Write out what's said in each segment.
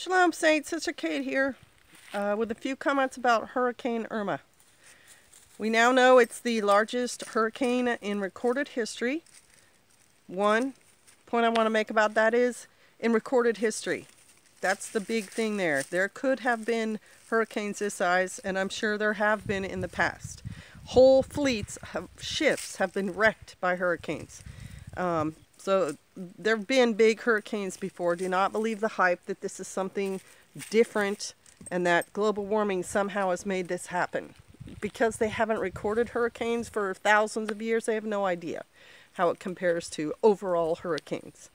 Shalom Saints, it's Kate here with a few comments about Hurricane Irma. We now know it's the largest hurricane in recorded history. One point I want to make about that is in recorded history. That's the big thing there. There could have been hurricanes this size, and I'm sure there have been in the past. Whole fleets of ships have been wrecked by hurricanes. So there have been big hurricanes before. Do not believe the hype that this is something different and that global warming somehow has made this happen. Because they haven't recorded hurricanes for thousands of years, they have no idea how it compares to overall hurricanes.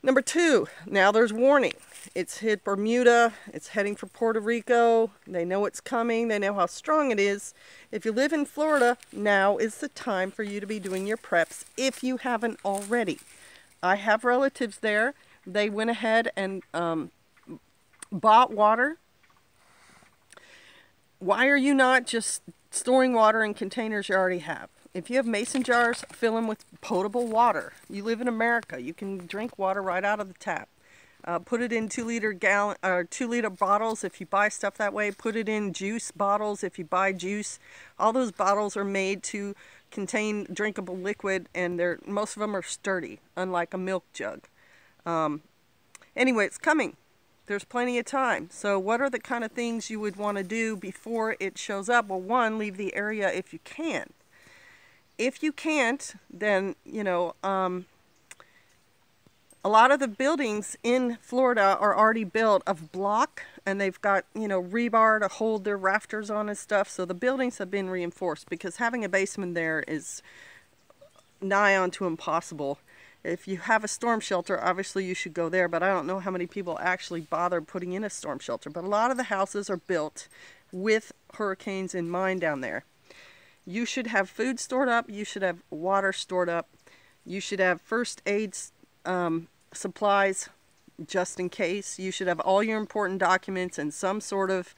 Number two, now there's warning. It's hit Bermuda, it's heading for Puerto Rico, they know it's coming, they know how strong it is. If you live in Florida, now is the time for you to be doing your preps if you haven't already. I have relatives there. They went ahead and bought water. Why are you not just storing water in containers you already have? If you have mason jars, fill them with potable water. You live in America. You can drink water right out of the tap. Put it in 2-liter bottles if you buy stuff that way. Put it in juice bottles if you buy juice. All those bottles are made to contain drinkable liquid, and most of them are sturdy, unlike a milk jug. Anyway, it's coming. There's plenty of time. So what are the kind of things you would want to do before it shows up? Well, one, leave the area if you can. If you can't, then, a lot of the buildings in Florida are already built of block, and they've got, rebar to hold their rafters on and stuff. So the buildings have been reinforced, because having a basement there is nigh on to impossible. If you have a storm shelter, obviously you should go there, but I don't know how many people actually bother putting in a storm shelter. But a lot of the houses are built with hurricanes in mind down there. You should have food stored up. You should have water stored up. You should have first aid supplies just in case. You should have all your important documents in some sort of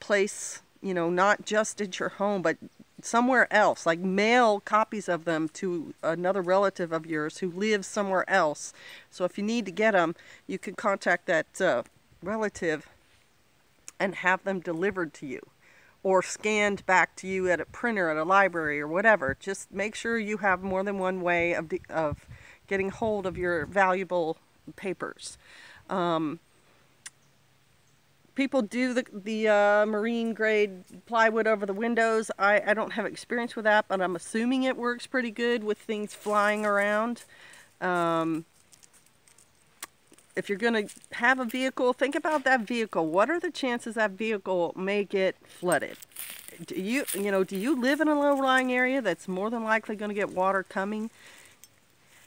place, not just at your home, but somewhere else. Like mail copies of them to another relative of yours who lives somewhere else. So if you need to get them, you can contact that relative and have them delivered to you, or scanned back to you at a printer at a library or whatever. Just make sure you have more than one way of getting hold of your valuable papers. People do the marine grade plywood over the windows. I don't have experience with that, but I'm assuming it works pretty good with things flying around. If you're going to have a vehicle, think about that vehicle. What are the chances that vehicle may get flooded? Do you live in a low-lying area that's more than likely going to get water coming?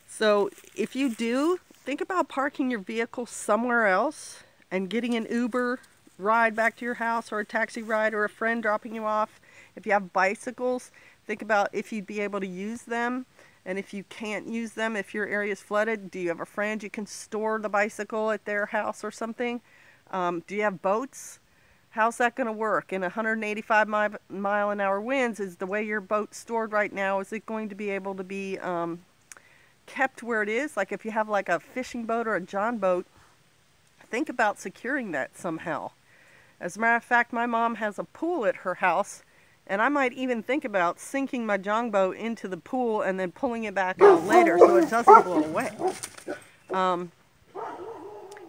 So if you do, think about parking your vehicle somewhere else and getting an Uber ride back to your house, or a taxi ride, or a friend dropping you off. If you have bicycles, think about if you'd be able to use them. And if you can't use them, if your area is flooded, do you have a friend you can store the bicycle at their house or something? Do you have boats? How's that going to work? In 185-mile-an-hour winds, is the way your boat's stored right now, is it going to be able to be kept where it is? Like if you have like a fishing boat or a john boat, think about securing that somehow. As a matter of fact, my mom has a pool at her house, and I might even think about sinking my john boat into the pool and then pulling it back out later so it doesn't blow away.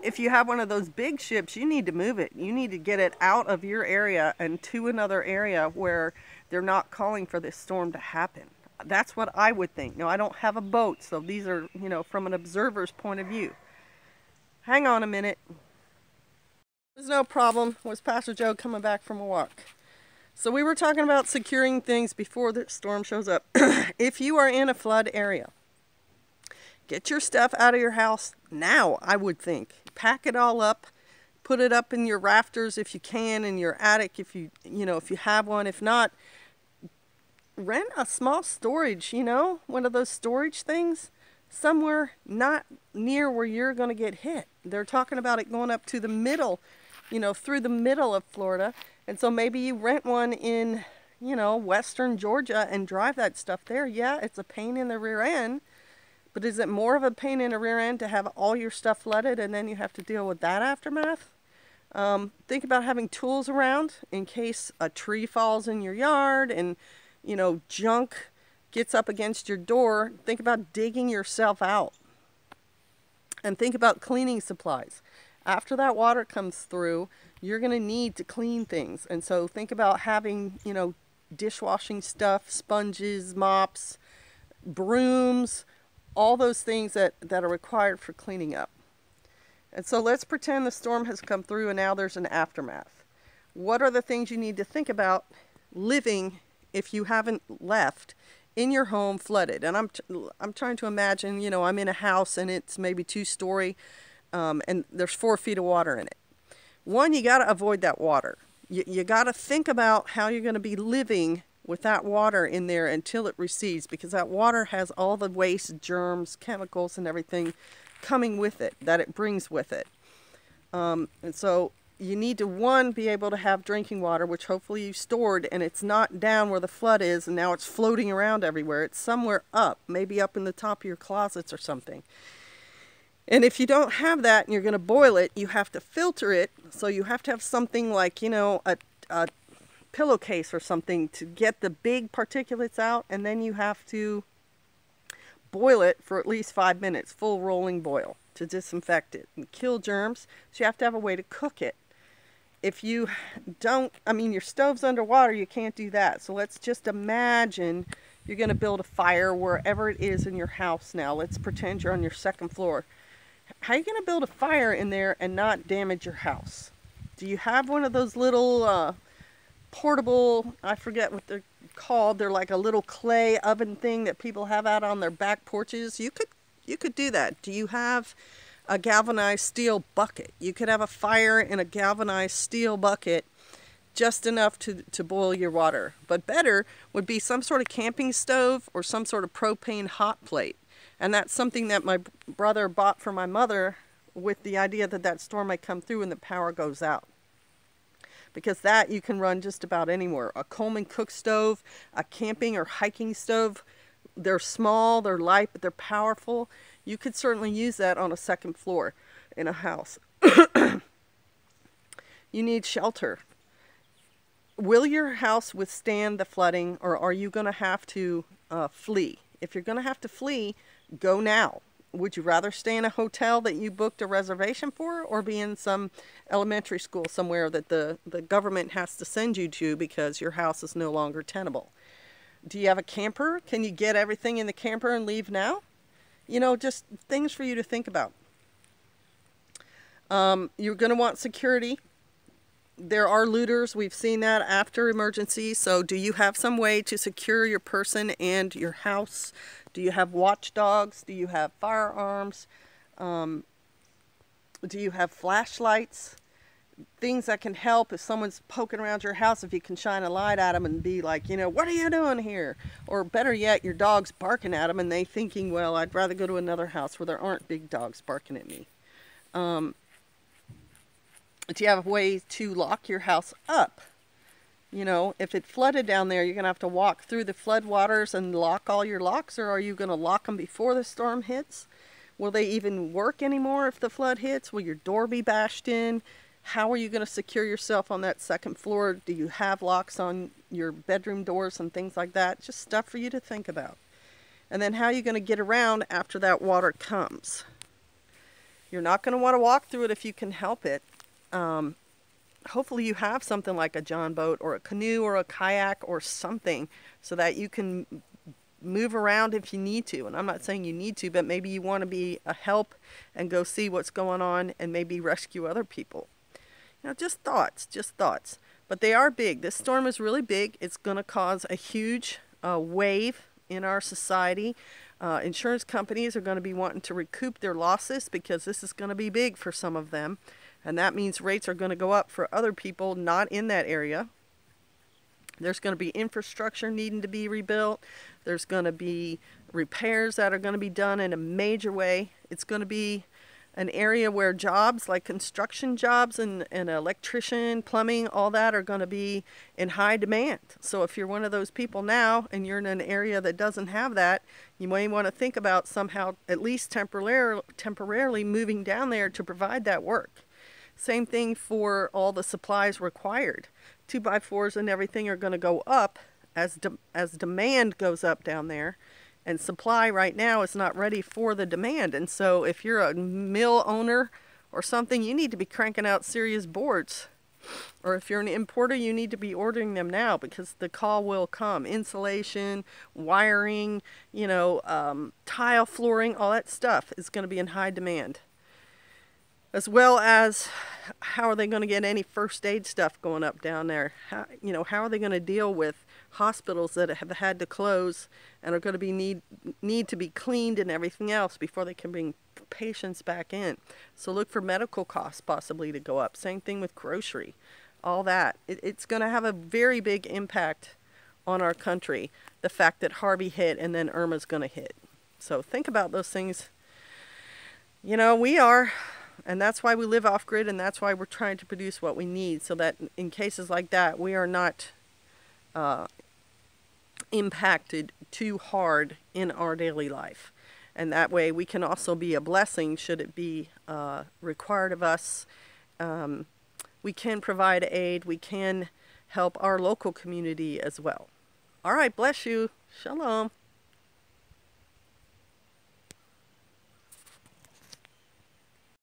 If you have one of those big ships, you need to move it. You need to get it out of your area and to another area where they're not calling for this storm to happen. That's what I would think. Now, I don't have a boat, so these are, from an observer's point of view. Hang on a minute. There's no problem. It was Pastor Joe coming back from a walk. So we were talking about securing things before the storm shows up. If you are in a flood area, get your stuff out of your house now, I would think. Pack it all up. Put it up in your rafters if you can, in your attic if you have one. If not, rent a small storage, one of those storage things somewhere not near where you're going to get hit. They're talking about it going up to the middle, through the middle of Florida. And so maybe you rent one in, western Georgia and drive that stuff there. Yeah, it's a pain in the rear end, But is it more of a pain in the rear end to have all your stuff flooded and then you have to deal with that aftermath? Think about having tools around in case a tree falls in your yard and, you know, junk gets up against your door. Think about digging yourself out. And think about cleaning supplies. After that water comes through, you're going to need to clean things. And so think about having, you know, dishwashing stuff, sponges, mops, brooms, all those things that are required for cleaning up. And so let's pretend the storm has come through and now there's an aftermath. What are the things you need to think about living if you haven't left in your home flooded? And I'm trying to imagine, you know, I'm in a house and it's maybe 2-story and there's 4 feet of water in it. One, you got to avoid that water. You got to think about how you're going to be living with that water in there until it recedes, because that water has all the waste, germs, chemicals, and everything coming with it, that it brings with it. And so you need to, one, be able to have drinking water, which hopefully you stored, and it's not down where the flood is and now it's floating around everywhere. It's somewhere up, maybe up in the top of your closets or something. And if you don't have that and you're going to boil it, you have to filter it. So you have to have something like, you know, a pillowcase or something to get the big particulates out, and then you have to boil it for at least 5 minutes, full rolling boil, to disinfect it and kill germs. So you have to have a way to cook it. If you don't, I mean, your stove's underwater, you can't do that. So let's just imagine you're going to build a fire wherever it is in your house now. Let's pretend you're on your 2nd floor. How are you going to build a fire in there and not damage your house? Do you have one of those little portable, I forget what they're called, they're like a little clay oven thing that people have out on their back porches? You could do that. Do you have a galvanized steel bucket? You could have a fire in a galvanized steel bucket, just enough to boil your water. But better would be some sort of camping stove or some sort of propane hot plate. And that's something that my brother bought for my mother with the idea that that storm might come through and the power goes out. Because that you can run just about anywhere. A Coleman cook stove, a camping or hiking stove, they're small, they're light, but they're powerful. You could certainly use that on a 2nd floor in a house. You need shelter. Will your house withstand the flooding, or are you going to have to flee? If you're going to have to flee, go now. Would you rather stay in a hotel that you booked a reservation for, or be in some elementary school somewhere that the government has to send you to because your house is no longer tenable? Do you have a camper? Can you get everything in the camper and leave now? You know, just things for you to think about. You're going to want security. There are looters. We've seen that after emergencies. So do you have some way to secure your person and your house? Do you have watchdogs? Do you have firearms? Do you have flashlights? Things that can help if someone's poking around your house, if you can shine a light at them and be like, you know, what are you doing here? Or better yet, your dog's barking at them and they thinking, well, I'd rather go to another house where there aren't big dogs barking at me. Do you have a way to lock your house up? You know, if it flooded down there, you're going to have to walk through the flood waters and lock all your locks, or are you going to lock them before the storm hits? Will they even work anymore if the flood hits? Will your door be bashed in? How are you going to secure yourself on that 2nd floor? Do you have locks on your bedroom doors and things like that? Just stuff for you to think about. And then how are you going to get around after that water comes? You're not going to want to walk through it if you can help it. Hopefully you have something like a john boat or a canoe or a kayak or something so that you can move around if you need to. And I'm not saying you need to, but maybe you want to be a help and go see what's going on and maybe rescue other people. You know, just thoughts. But they are big. This storm is really big. It's going to cause a huge wave in our society. Insurance companies are going to be wanting to recoup their losses because this is going to be big for some of them. And that means rates are going to go up for other people not in that area. There's going to be infrastructure needing to be rebuilt. There's going to be repairs that are going to be done in a major way. It's going to be an area where jobs like construction jobs and electrician, plumbing, all that are going to be in high demand. So if you're one of those people now and you're in an area that doesn't have that, you may want to think about somehow, at least temporarily moving down there to provide that work. Same thing for all the supplies required. 2x4s and everything are going to go up as demand goes up down there. And supply right now is not ready for the demand. And so if you're a mill owner or something, you need to be cranking out serious boards. Or if you're an importer, you need to be ordering them now because the call will come. Insulation, wiring, tile flooring, all that stuff is going to be in high demand. As well as how are they going to get any first aid stuff going up down there? How are they going to deal with hospitals that have had to close and are going to be need to be cleaned and everything else before they can bring patients back in? So look for medical costs possibly to go up. Same thing with grocery, all that. It's going to have a very big impact on our country, the fact that Harvey hit and then Irma's going to hit. So think about those things. We are. And that's why we live off-grid, and that's why we're trying to produce what we need, so that in cases like that, we are not impacted too hard in our daily life. And that way we can also be a blessing should it be required of us. We can provide aid. We can help our local community as well. All right, bless you. Shalom.